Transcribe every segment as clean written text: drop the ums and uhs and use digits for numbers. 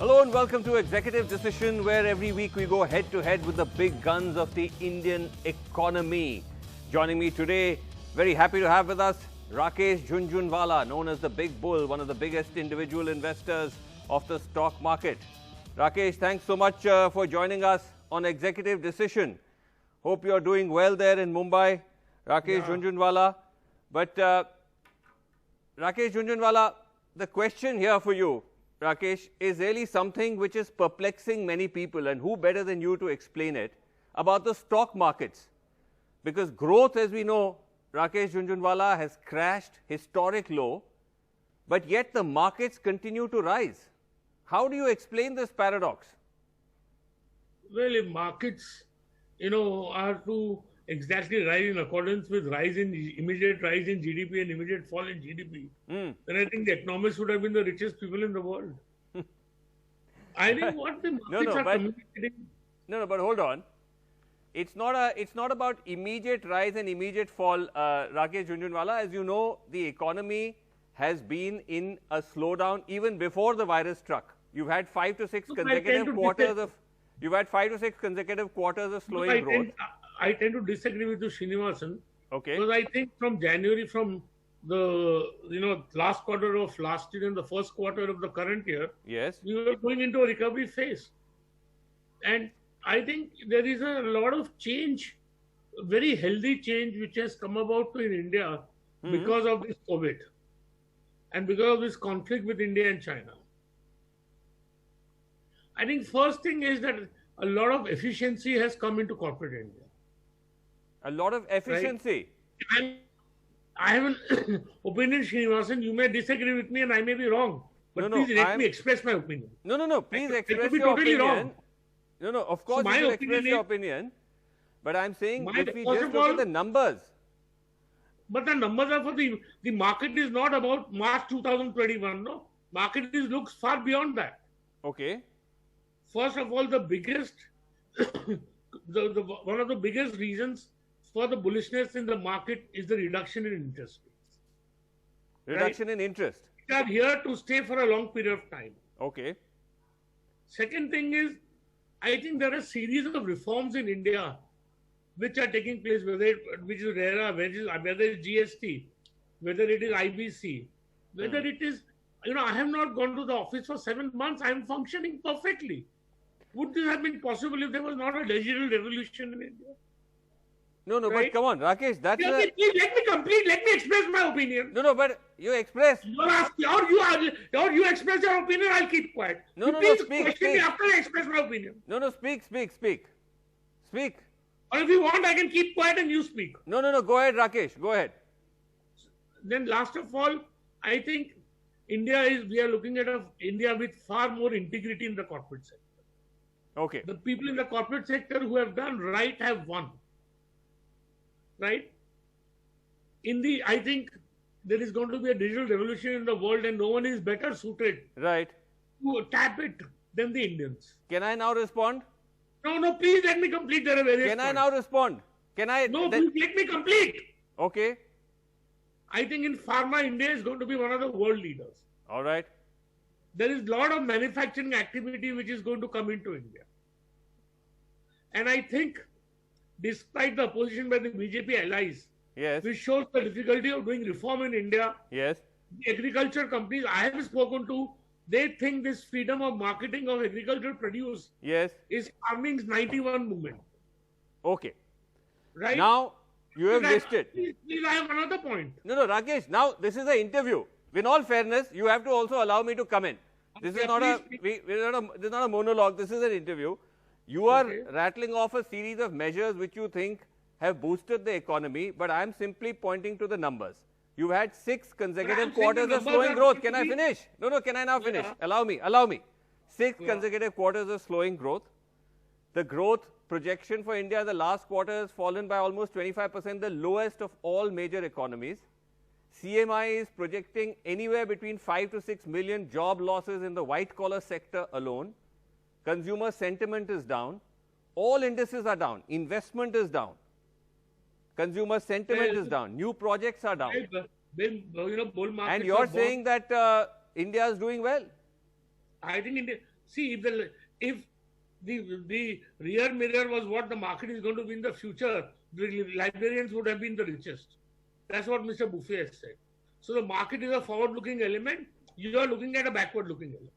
Hello and welcome to Executive Decision, where every week we go head to head with the big guns of the Indian economy. Joining me today, very happy to have with us Rakesh Jhunjhunwala, known as the Big Bull, one of the biggest individual investors of the stock market. Rakesh, thanks so much for joining us on Executive Decision. Hope you're doing well there in Mumbai, Rakesh Jhunjhunwala. But Rakesh Jhunjhunwala, the question here for you, Rakesh, is really something which is perplexing many people, and who better than you to explain it, about the stock markets. Because growth, as we know, Rakesh Jhunjhunwala, has crashed historic low, but yet the markets continue to rise. How do you explain this paradox? Well, if markets, are to exactly rise in accordance with immediate rise in GDP and immediate fall in GDP, then I think the economists would have been the richest people in the world. I think what the markets are communicating. No, but hold on. It's not about immediate rise and immediate fall, Rakesh Jhunjhunwala. As you know, the economy has been in a slowdown even before the virus struck. You've had 5 to 6 consecutive quarters of slowing growth. I tend to disagree with you, Srinivasan. Okay. Because I think from January, from the last quarter of last year and the first quarter of the current year, yes, we were going into a recovery phase. And I think there is a lot of change, very healthy change, which has come about in India because of this COVID and because of this conflict with India and China. I think first thing is that a lot of efficiency has come into corporate India. A lot of efficiency. Right? I have an opinion, Srinivasan. You may disagree with me and I may be wrong. But please let me express my opinion. No. Please express your opinion. Wrong. No. Of course, you can express your opinion. But I'm saying if we just look at the numbers. But the numbers are for the market is not about March 2021. No. Market looks far beyond that. Okay. First of all, the biggest, one of the biggest reasons for the bullishness in the market is the reduction in interest rates. Reduction in interest. They are here to stay for a long period of time. Okay. Second thing is, I think there are a series of reforms in India which are taking place, whether it's RERA, whether it's GST, whether it is IBC, whether it is, I have not gone to the office for 7 months. I am functioning perfectly. Would this have been possible if there was not a digital revolution in India? No, but come on, Rakesh, that's please let me complete. Let me express my opinion. No, but you express. Or you express your opinion, I'll keep quiet. Please question me after I express my opinion. No, speak. Or if you want, I can keep quiet and you speak. No, go ahead, Rakesh, go ahead. Then last of all, I think we are looking at India with far more integrity in the corporate sector. Okay. The people in the corporate sector who have done right have won. Right? I think there is going to be a digital revolution in the world and no one is better suited to tap it than the Indians. Can I now respond? No, please let me complete. There are various points. I now respond? No, please let me complete. Okay. I think in pharma, India is going to be one of the world leaders. All right. There is a lot of manufacturing activity which is going to come into India. And I think despite the opposition by the BJP allies, which shows the difficulty of doing reform in India, the agriculture companies I have spoken to, they think this freedom of marketing of agricultural produce is farming's 91 movement. Okay. Right? Now, you have listed. Please, I have another point. No, Rakesh, now this is an interview. In all fairness, you have to also allow me to come in. This is not a monologue, this is an interview. You are rattling off a series of measures which you think have boosted the economy, but I am simply pointing to the numbers. You've had 6 consecutive quarters of slowing growth. Can I finish? No, can I now finish? Allow me. 6 consecutive quarters of slowing growth. The growth projection for India in the last quarter has fallen by almost 25%, the lowest of all major economies. CMI is projecting anywhere between 5 to 6 million job losses in the white-collar sector alone. Consumer sentiment is down. All indices are down. Investment is down. Consumer sentiment is down. New projects are down. Bull markets and you're saying that India is doing well? I think India. See, if the rear mirror was what the market is going to be in the future, the librarians would have been the richest. That's what Mr. Buffet has said. So the market is a forward-looking element. You are looking at a backward-looking element.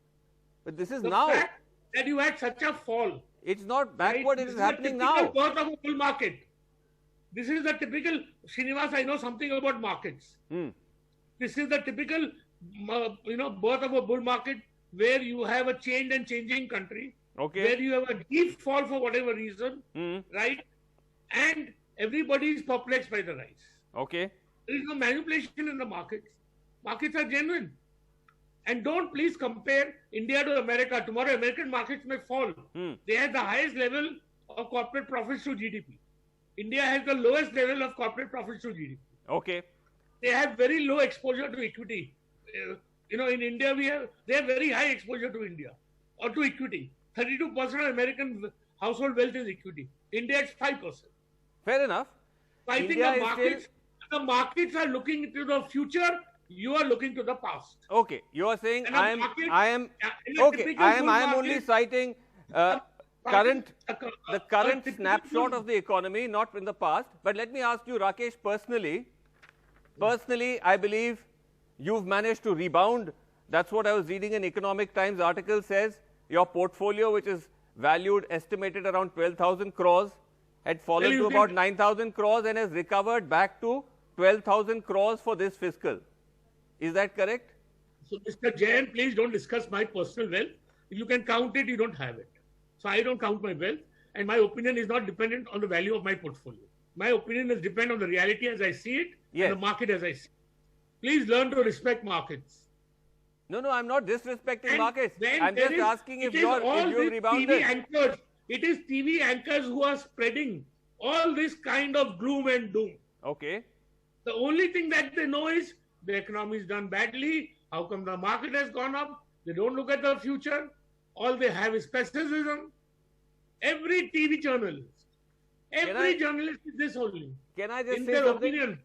But this is the now. Fact that you had such a fall. It's not backward. Right? It is happening now. This is the birth of a bull market. This is the typical, Srinivas, I know something about markets. This is the typical, birth of a bull market where you have a changed and changing country. Okay. Where you have a deep fall for whatever reason, right? And everybody is perplexed by the rise. Okay. There is no manipulation in the markets. Markets are genuine. And don't please compare India to America. Tomorrow, American markets may fall. They have the highest level of corporate profits to GDP. India has the lowest level of corporate profits to GDP. Okay. They have very low exposure to equity. In India, they have very high exposure to India or to equity. 32% of American household wealth is equity. India is 5%. Fair enough. So I think the markets are looking into the future. You are looking to the past. Okay, you are saying I am only citing the current snapshot of the economy, not in the past. But let me ask you, Rakesh, personally, I believe you've managed to rebound. That's what I was reading in Economic Times article says. Your portfolio, which is valued, estimated around 12,000 crores, had fallen to about 9,000 crores and has recovered back to 12,000 crores for this fiscal. Is that correct? So, Mr. Jain, please don't discuss my personal wealth. If you can count it, you don't have it. So, I don't count my wealth, and my opinion is not dependent on the value of my portfolio. My opinion is dependent on the reality as I see it, and the market as I see it. Please learn to respect markets. No, I'm not disrespecting markets. I'm just asking if you're rebounded. It is TV anchors who are spreading all this kind of gloom and doom. Okay. The only thing that they know is the economy is done badly. How come the market has gone up? They don't look at the future. All they have is pessimism. Every TV journalist, journalist is this only. Can I just say something? Opinion.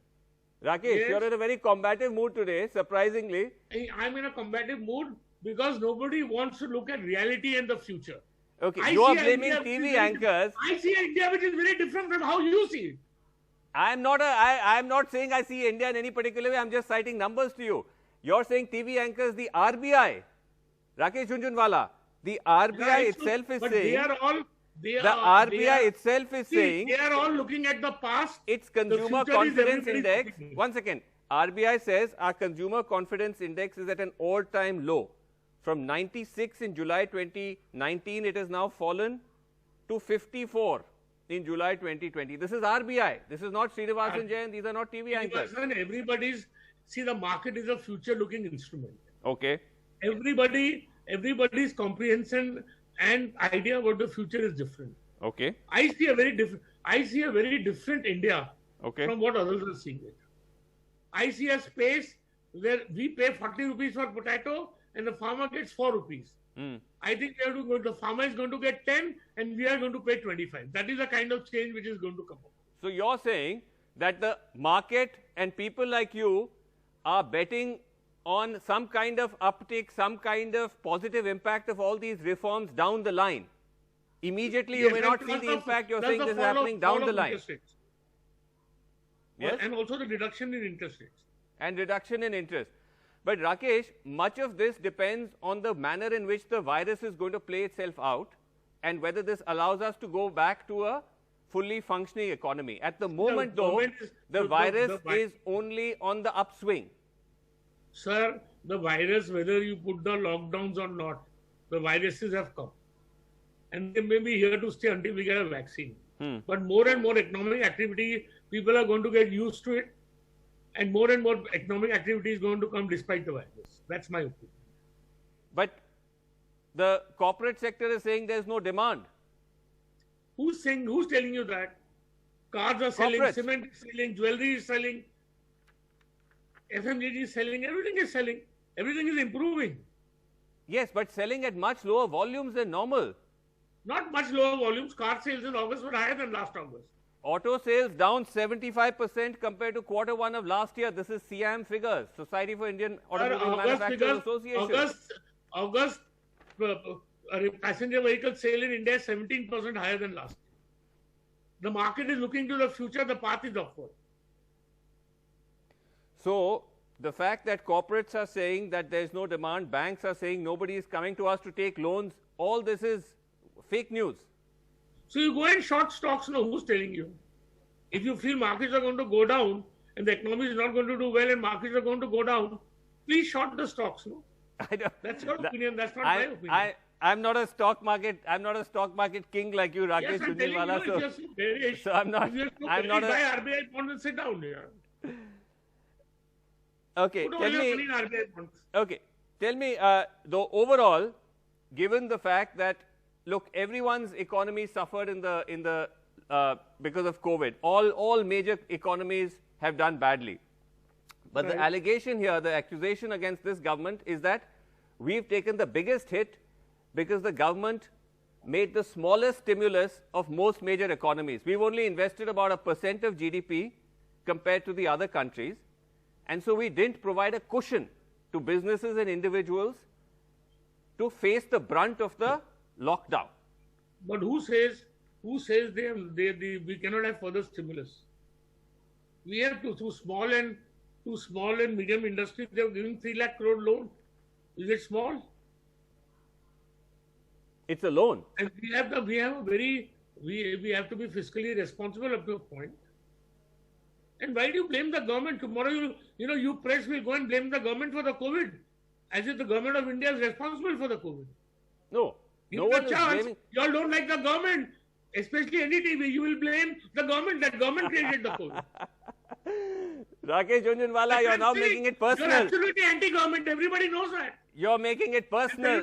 Rakesh, you're in a very combative mood today, surprisingly. I'm in a combative mood because nobody wants to look at reality and the future. Okay, you are blaming TV anchors. I see India which is very different from how you see it. I'm not saying I see India in any particular way. I'm just citing numbers to you. You're saying TV anchors, the RBI, Rakesh Jhunjhunwala, the RBI itself is saying. The RBI itself is saying they are all looking at the past. Its consumer confidence index. One second. RBI says our consumer confidence index is at an all-time low. From 96 in July 2019, it has now fallen to 54 in July 2020. This is RBI. This is not Srinivasan Jain. These are not TV anchors. See, the market is a future-looking instrument. Okay. Everybody's comprehension and idea about the future is different. Okay. I see a very different India from what others are seeing it. I see a space where we pay 40 rupees for potato and the farmer gets 4 rupees. I think the farmer is going to get 10 and we are going to pay 25. That is the kind of change which is going to come up. So you're saying that the market and people like you are betting on some kind of uptick, some kind of positive impact of all these reforms down the line. Immediately, you may not see the impact. You're saying this is happening down the line. Yes? And also the reduction in interest rates. And reduction in interest. But Rakesh, much of this depends on the manner in which the virus is going to play itself out and whether this allows us to go back to a fully functioning economy. At the moment, the virus is only on the upswing. Sir, the virus, whether you put the lockdowns or not, the viruses have come. And they may be here to stay until we get a vaccine. But more and more economic activity, people are going to get used to it. And more economic activity is going to come despite the virus. That's my opinion. But the corporate sector is saying there's no demand. Who's telling you that? Cars are selling, cement is selling, jewelry is selling. FMCG is selling, everything is selling. Everything is improving. Yes, but selling at much lower volumes than normal. Not much lower volumes. Car sales in August were higher than last August. Auto sales down 75% compared to Q1 of last year. This is SIAM figures, Society for Indian Automobile Manufacturers Association. August passenger vehicle sale in India is 17% higher than last year. The market is looking to the future, the path is upward. So, the fact that corporates are saying that there is no demand, banks are saying nobody is coming to us to take loans, all this is fake news. So, you go and short stocks now, who's telling you? If you feel markets are going to go down and the economy is not going to do well and markets are going to go down, please short the stocks, no? That's your opinion, that's not my opinion. I'm not a stock market king like you, Rakesh Jhunjhunwala. So I'm not. I'm not. Buy RBI bonds and sit down here. Okay, tell me, though overall, given the fact that, look, everyone's economy suffered because of COVID. All major economies have done badly. But right. The allegation here, the accusation against this government is that we've taken the biggest hit because the government made the smallest stimulus of most major economies. We've only invested about 1% of GDP compared to the other countries. And so we didn't provide a cushion to businesses and individuals to face the brunt of the lockdown. But who says we cannot have further stimulus? We have to small and medium industries, they are giving 3 lakh crore loan. Is it small? It's a loan. And we have to be fiscally responsible up to a point. And why do you blame the government? Tomorrow, you press will go and blame the government for the COVID, as if the government of India is responsible for the COVID. No. No one is blaming. You all don't like the government, especially NDTV. You will blame the government. That government created the COVID. Rakesh Jhunjhunwala, you're now making it personal. You're absolutely anti-government. Everybody knows that. You're making it personal.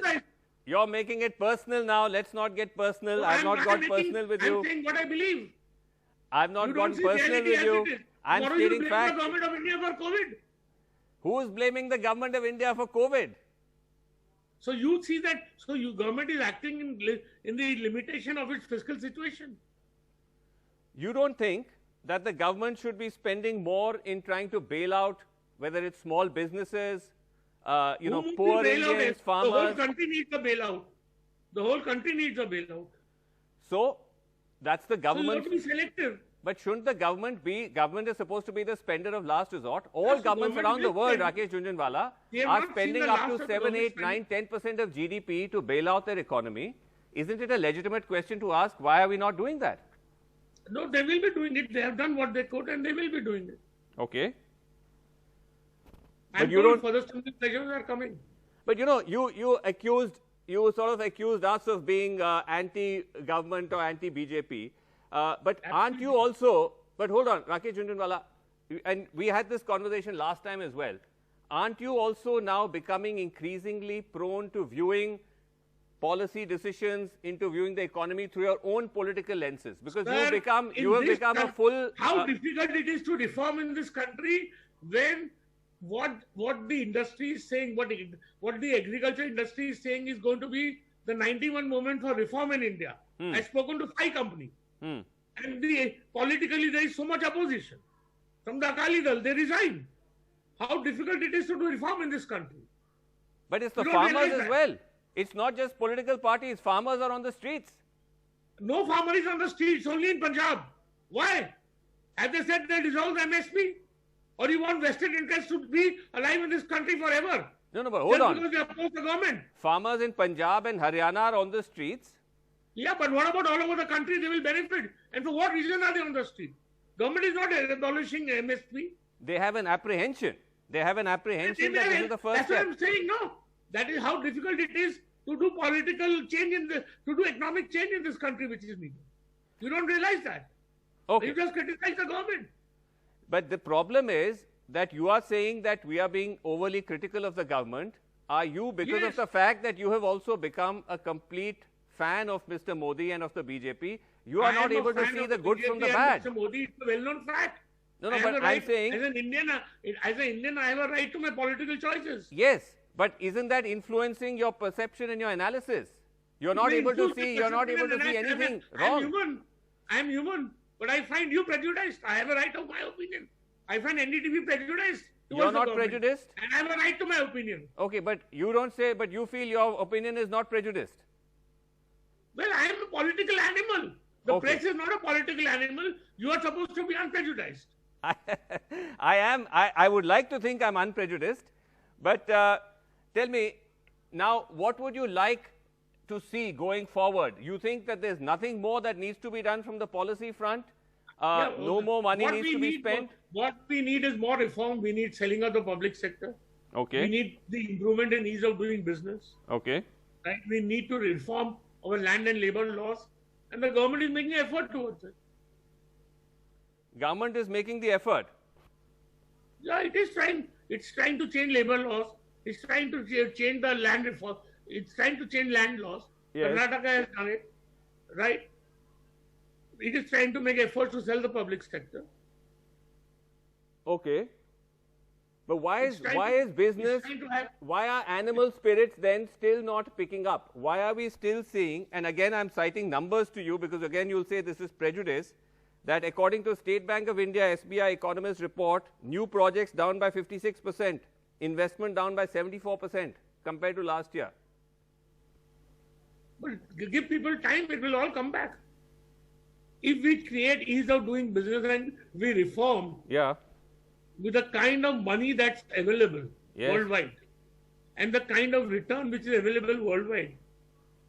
You're making it personal now. Let's not get personal. No, I've not got personal with you. I'm saying what I believe. I've not gone personal with you. I'm stating facts. The government of India for COVID. Who is blaming the government of India for COVID? So you see that, government is acting in the limitation of its fiscal situation. You don't think that the government should be spending more in trying to bail out, whether it's small businesses, poor Indians, farmers? The whole country needs a bailout. The whole country needs a bailout. So, that's the government. So you have to be selective. But shouldn't the government is supposed to be the spender of last resort? All governments around the world, Rakesh Jhunjhunwala, are spending up to 7, 8, 9, 10% of GDP to bail out their economy. Isn't it a legitimate question to ask, why are we not doing that? No, they will be doing it. They have done what they could and they will be doing it. Okay. But you don't. Further stimulus measures are coming. But you sort of accused us of being anti-government or anti-BJP. But aren't you also, but hold on, Rakesh Jhunjhunwala, and we had this conversation last time as well. Aren't you also now becoming increasingly prone to viewing policy decisions, into viewing the economy through your own political lenses? Because you have become a full... How difficult it is to reform in this country when what the industry is saying, what the agriculture industry is saying is going to be the 91 moment for reform in India. I've spoken to 5 companies. And politically there is so much opposition. From the Akali Dal, they resign. How difficult it is to do reform in this country. But it's the farmers as well. It's not just political parties. Farmers are on the streets. No farmer is on the streets, only in Punjab. Why? Have they said they dissolve the MSP? Or you want vested interests to be alive in this country forever? No, but hold on. Because they oppose the government. Farmers in Punjab and Haryana are on the streets. Yeah, but what about all over the country? They will benefit. And for what reason are they on the street? Government is not abolishing MSP. They have an apprehension. That this is the first step. That's what I'm saying, no. That is how difficult it is to do political change to do economic change in this country, which is needed. You don't realize that. Okay. You just criticize the government. But the problem is that you are saying that we are being overly critical of the government. Are you, because of the fact that you have also become a complete fan of Mr. Modi and of the BJP, you are not able to see the good from the bad? Mr. Modi is a well-known fact. No, but I'm saying... As an Indian, I have a right to my political choices. Yes, but isn't that influencing your perception and your analysis? You're not able to see anything wrong. I'm human, but I find you prejudiced. I have a right of my opinion. I find NDTV prejudiced. You're not prejudiced? And I have a right to my opinion. Okay, but you don't say, but you feel your opinion is not prejudiced. Well, I am a political animal. The press is not a political animal. You are supposed to be unprejudiced. I would like to think I'm unprejudiced. But tell me, now, what would you like to see going forward? You think that there's nothing more that needs to be done from the policy front? No more money needs to be spent? What we need is more reform. We need selling of the public sector. Okay. We need the improvement in ease of doing business. Okay. Right? We need to reform our land and labor laws. And the government is making an effort towards it. Government is making the effort? Yeah, it is trying. It's trying to change labor laws. It's trying to change the land reform. It's trying to change land laws. Yes. Karnataka has done it. Right? It is trying to make efforts to sell the public sector. Okay. But why is business, why are animal spirits then still not picking up? Why are we still seeing, and again I'm citing numbers to you because again you'll say this is prejudice, that according to State Bank of India SBI Economist report, new projects down by 56%, investment down by 74% compared to last year. But give people time, it will all come back. If we create ease of doing business and we reform, with the kind of money that's available worldwide and the kind of return which is available worldwide,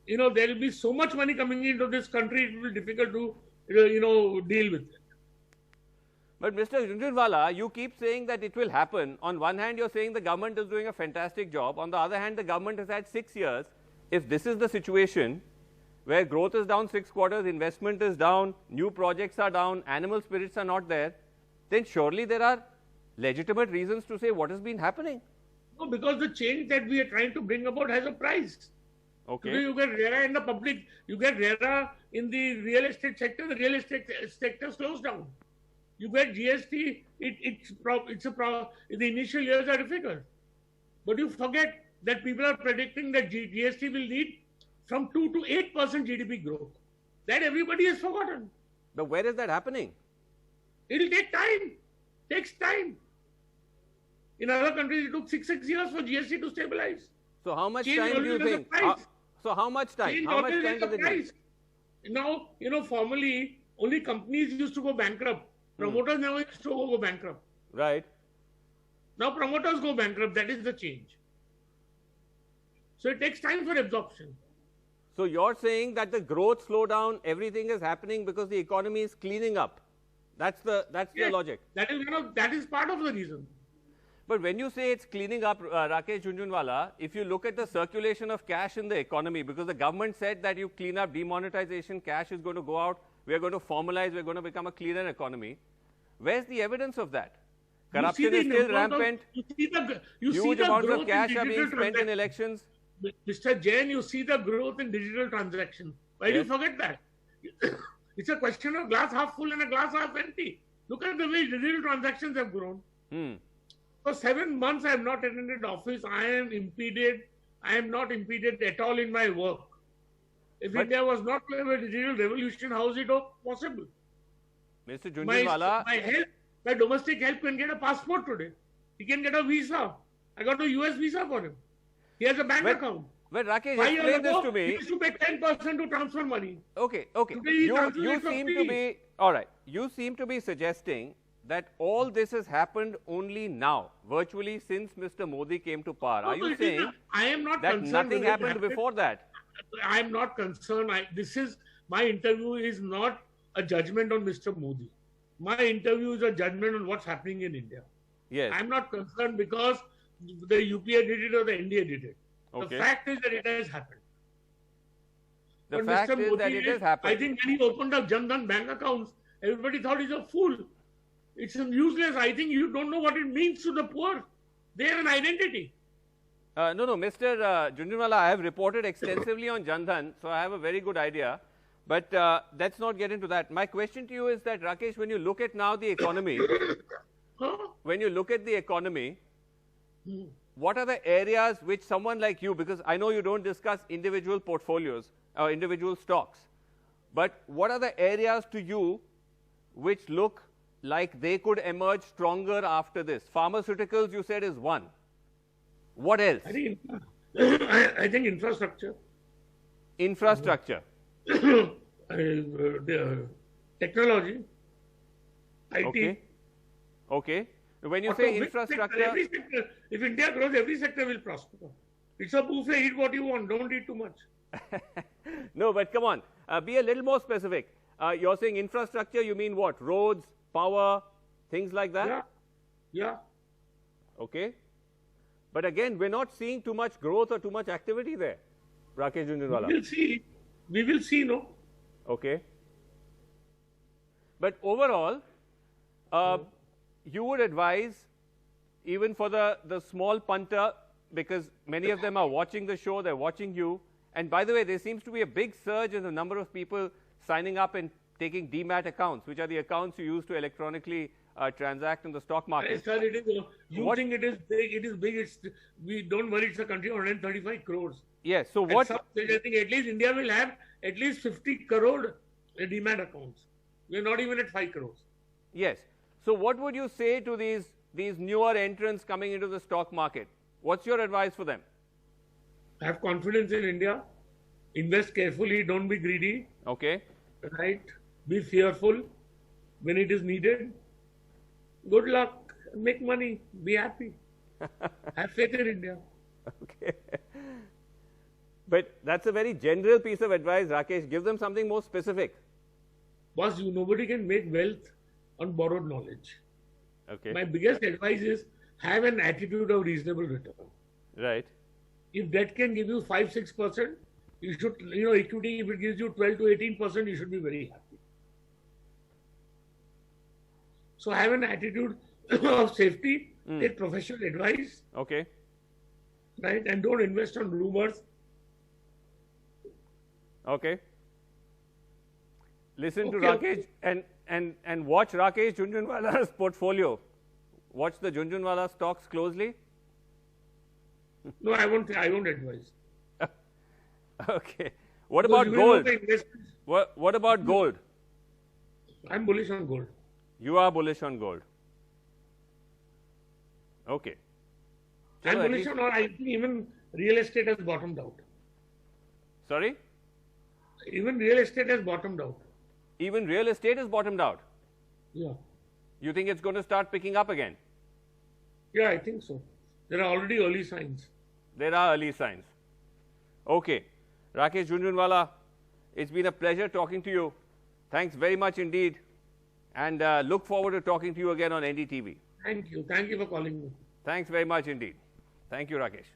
you know, there will be so much money coming into this country, it will be difficult to, deal with it. But Mr. Jhunjhunwala, you keep saying that it will happen. On one hand, you're saying the government is doing a fantastic job. On the other hand, the government has had 6 years. If this is the situation where growth is down 6 quarters, investment is down, new projects are down, animal spirits are not there, then surely there are legitimate reasons to say what has been happening. No, because the change that we are trying to bring about has a price. Okay. Today you get RERA in the public, you get RERA in the real estate sector, the real estate sector slows down. You get GST, the initial years are difficult. But you forget that people are predicting that GST will lead from 2 to 8% GDP growth. That everybody has forgotten. But where is that happening? It will take time. Takes time. In other countries, it took 6 years for GST to stabilize. So how much time do you think? So how much time? How much time does it take? Now, formerly, only companies used to go bankrupt. Promoters never used to go bankrupt. Right. Now promoters go bankrupt. That is the change. So it takes time for absorption. So you're saying that the growth slowdown, everything is happening because the economy is cleaning up. That's the logic. That is part of the reason. But when you say it's cleaning up, Rakesh Jhunjhunwala, if you look at the circulation of cash in the economy, because the government said that you clean up demonetization, cash is going to go out, we are going to formalize, we are going to become a cleaner economy. Where's the evidence of that? Corruption is still rampant. Huge amounts of cash are being spent in elections. Mr. Jain, you see the growth in digital transactions. Why do you forget that? It's a question of glass half full and a glass half empty. Look at the way digital transactions have grown. For 7 months, I have not attended office. I am impeded. I am not impeded at all in my work. If India was not to have a digital revolution, how is it possible? Mr. Jhunjhunwala, my domestic help can get a passport today. He can get a visa. I got a US visa for him. He has a bank account. Well, Rakesh, explain this to me. He used to pay 10% to transfer money. Okay. You seem to be, all right, you seem to be suggesting that all this has happened only now, virtually since Mr. Modi came to power. Are you saying I am not that nothing happened before that? I am not concerned. My interview is not a judgment on Mr. Modi. My interview is a judgment on what's happening in India. Yes. I'm not concerned because the UPA did it or the NDA did it. Okay. The fact is that it has happened. The fact is that it has happened. I think when he opened up Jan Dhan bank accounts, everybody thought he's a fool. It's useless. I think you don't know what it means to the poor. They have an identity. No, Mr. Jhunjhunwala, I have reported extensively on Jan Dhan, so I have a very good idea. But let's not get into that. My question to you is that, Rakesh, when you look at now the economy, what are the areas which someone like you, because I know you don't discuss individual portfolios or individual stocks, but what are the areas to you which look like they could emerge stronger after this? Pharmaceuticals, you said, is one. What else? I think infrastructure. Infrastructure. technology, IT. Okay. Okay. When you say infrastructure, every sector, if India grows, every sector will prosper. It's a buffet. Eat what you want. Don't eat too much. No, but come on. Be a little more specific. You're saying infrastructure. You mean what? Roads, power, things like that? Yeah. Yeah. Okay. But again, we're not seeing too much growth or too much activity there, Rakesh Jhunjhunwala. We will see. We will see, no? Okay. But overall, you would advise, even for the small punter, because many of them are watching the show, they're watching you. And by the way, there seems to be a big surge in the number of people signing up and taking demat accounts, which are the accounts you use to electronically transact in the stock market. Sir, it is, you think it is big, it is big. We don't worry, it's a country of 135 crores. Yes, so what? I think at least India will have at least 50 crore demat accounts. We're not even at 5 crores. Yes. So what would you say to these newer entrants coming into the stock market? What's your advice for them? Have confidence in India. Invest carefully. Don't be greedy. Okay. Right. Be fearful when it is needed. Good luck. Make money. Be happy. Have faith in India. Okay. But that's a very general piece of advice, Rakesh. Give them something more specific. Boss, nobody can make wealth on borrowed knowledge. Okay. My biggest advice is have an attitude of reasonable return. Right. If that can give you 5-6%, you should, equity, if it gives you 12 to 18%, you should be very happy. So have an attitude of safety, take professional advice. Okay. Right, and don't invest on rumors. Okay. Listen to Rakesh and watch Rakesh Jhunjhunwala's portfolio. Watch the Jhunjhunwala stocks closely. No, I won't advise. Okay. What about gold? What about gold? I'm bullish on gold. You are bullish on gold. Okay. I'm bullish on, I think even real estate has bottomed out. Sorry? Even real estate has bottomed out. Even real estate has bottomed out? Yeah. You think it's going to start picking up again? Yeah, I think so. There are already early signs. There are early signs. Okay. Rakesh Jhunjhunwala, it's been a pleasure talking to you. Thanks very much indeed. And look forward to talking to you again on NDTV. Thank you. Thank you for calling me. Thanks very much indeed. Thank you, Rakesh.